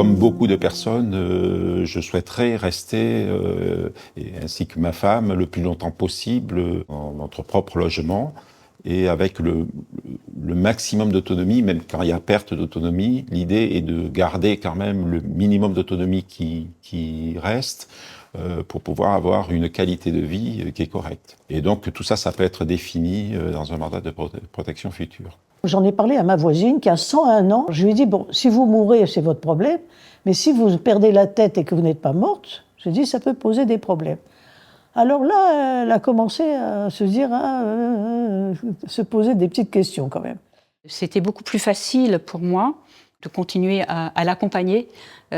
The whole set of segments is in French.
comme beaucoup de personnes, je souhaiterais rester, ainsi que ma femme, le plus longtemps possible dans notre propre logement et avec le maximum d'autonomie, même quand il y a perte d'autonomie. L'idée est de garder quand même le minimum d'autonomie qui reste pour pouvoir avoir une qualité de vie qui est correcte. Et donc tout ça, ça peut être défini dans un mandat de protection future. J'en ai parlé à ma voisine qui a 101 ans. Je lui ai dit, bon, si vous mourrez, c'est votre problème, mais si vous perdez la tête et que vous n'êtes pas morte, je lui ai dit, ça peut poser des problèmes. Alors là, elle a commencé à se dire, se poser des petites questions quand même. C'était beaucoup plus facile pour moi de continuer à l'accompagner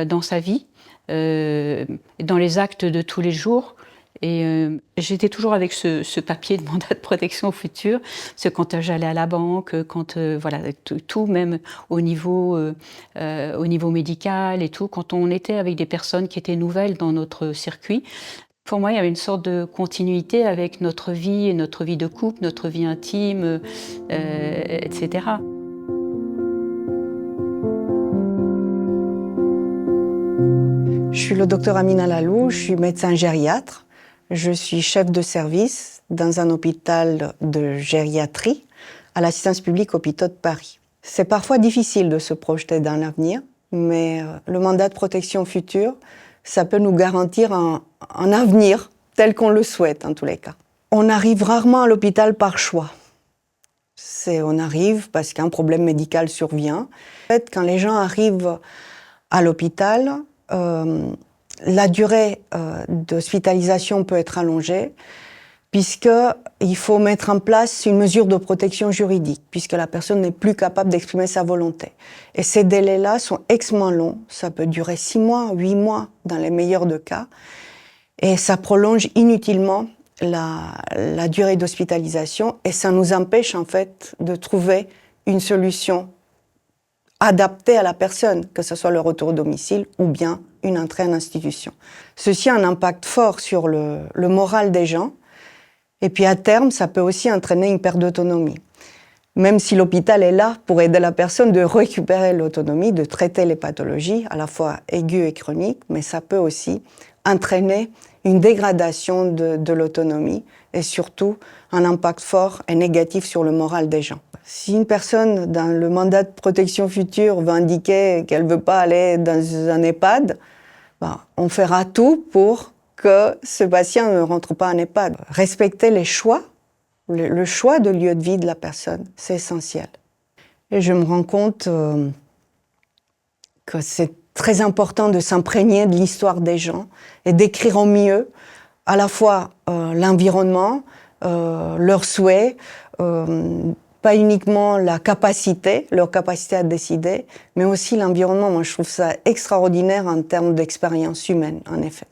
dans sa vie, dans les actes de tous les jours. Et j'étais toujours avec ce papier de mandat de protection future, parce que quand j'allais à la banque, quand voilà, tout même au niveau médical et tout, quand on était avec des personnes qui étaient nouvelles dans notre circuit, pour moi il y avait une sorte de continuité avec notre vie de couple, notre vie intime, etc. Je suis le docteur Amina Lalou, je suis médecin gériatre. Je suis chef de service dans un hôpital de gériatrie à l'Assistance publique Hôpitaux de Paris. C'est parfois difficile de se projeter dans l'avenir, mais le mandat de protection future, ça peut nous garantir un avenir tel qu'on le souhaite en tous les cas. On arrive rarement à l'hôpital par choix. On arrive parce qu'un problème médical survient. En fait, quand les gens arrivent à l'hôpital, la durée d'hospitalisation peut être allongée puisqu'il faut mettre en place une mesure de protection juridique puisque la personne n'est plus capable d'exprimer sa volonté. Et ces délais-là sont extrêmement longs. Ça peut durer 6 mois, 8 mois dans les meilleurs des cas. Et ça prolonge inutilement la durée d'hospitalisation et ça nous empêche en fait de trouver une solution adapté à la personne, que ce soit le retour au domicile ou bien une entrée en institution. Ceci a un impact fort sur le moral des gens et puis à terme, ça peut aussi entraîner une perte d'autonomie. Même si l'hôpital est là pour aider la personne de récupérer l'autonomie, de traiter les pathologies, à la fois aiguës et chroniques, mais ça peut aussi entraîner une dégradation de l'autonomie et surtout un impact fort et négatif sur le moral des gens. Si une personne dans le mandat de protection future va indiquer qu'elle ne veut pas aller dans un EHPAD, on fera tout pour que ce patient ne rentre pas en EHPAD. Respecter les choix, le choix de lieu de vie de la personne, c'est essentiel. Et je me rends compte que c'est très important de s'imprégner de l'histoire des gens et d'écrire au mieux à la fois l'environnement, leurs souhaits, pas uniquement leur capacité à décider, mais aussi l'environnement. Moi, je trouve ça extraordinaire en termes d'expérience humaine, en effet.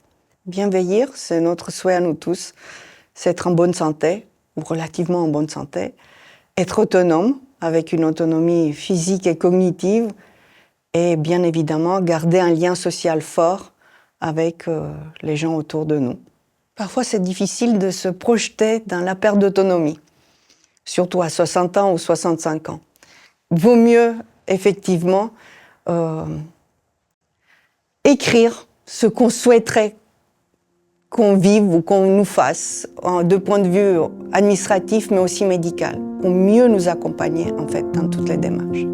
Bien vieillir, c'est notre souhait à nous tous. C'est être en bonne santé, ou relativement en bonne santé. Être autonome, avec une autonomie physique et cognitive. Et bien évidemment, garder un lien social fort avec les gens autour de nous. Parfois, c'est difficile de se projeter dans la perte d'autonomie, surtout à 60 ans ou 65 ans. Vaut mieux, effectivement, écrire ce qu'on souhaiterait qu'on vive ou qu'on nous fasse, de point de vue administratif, mais aussi médical, pour mieux nous accompagner, en fait, dans toutes les démarches.